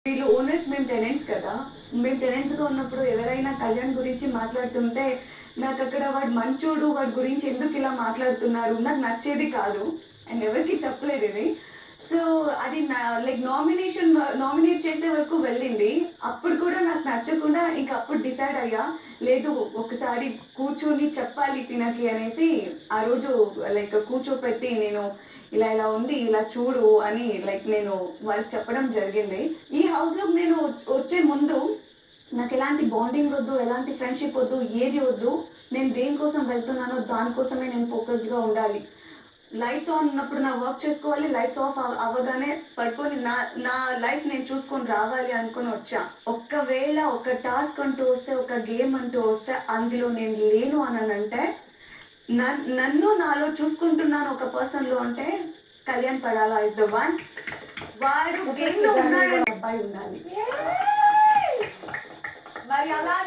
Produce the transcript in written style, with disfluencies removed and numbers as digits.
వీళ్ళు ఓనర్స్, మేము టెనెంట్స్ కదా. మేము టెనెంట్స్గా ఉన్నప్పుడు ఎవరైనా కళ్యాణ్ గురించి మాట్లాడుతుంటే నాకు అక్కడ వాడు మంచోడు, వాడి గురించి ఎందుకు ఇలా మాట్లాడుతున్నారు నాకు నచ్చేది కాదు. అండ్ ఎవరికి చెప్పలేదు ఇది. సో అది లైక్ నామినేట్ చేసే వరకు వెళ్ళింది. అప్పుడు కూడా నాకు నచ్చకుండా ఇంకా అప్పుడు డిసైడ్ అయ్యా, లేదు ఒకసారి కూర్చొని చెప్పాలి తినకి అనేసి ఆ రోజు లైక్ కూర్చోపెట్టి నేను ఇలా ఇలా ఉంది ఇలా చూడు అని లైక్ నేను వాళ్ళకి చెప్పడం జరిగింది. ఈ హౌస్లో నేను వచ్చే ముందు నాకు ఎలాంటి బాండింగ్ వద్దు, ఎలాంటి ఫ్రెండ్షిప్ వద్దు, ఏది వద్దు. నేను దేనికోసం వెళ్తున్నానో దానికోసమే నేను ఫోకస్డ్గా ఉండాలి. లైట్స్ ఆన్ ఉన్నప్పుడు నా వర్క్ చేసుకోవాలి, లైట్స్ ఆఫ్ అవ్వగానే పడుకొని నా నా లైఫ్ నేను చూసుకొని రావాలి అనుకొని వచ్చా. ఒక్కవేళ ఒక టాస్క్ అంటూ వస్తే, ఒక గేమ్ అంటూ వస్తే అందులో నేను లేను అని అంటే, నన్ను నాలో చూసుకుంటున్నాను ఒక పర్సన్లో అంటే కళ్యాణ్ పడాలా ఇస్ ద వన్. వాడు గేమ్లో ఉన్నాడు, అబ్బాయి ఉండాలి. మరి అలా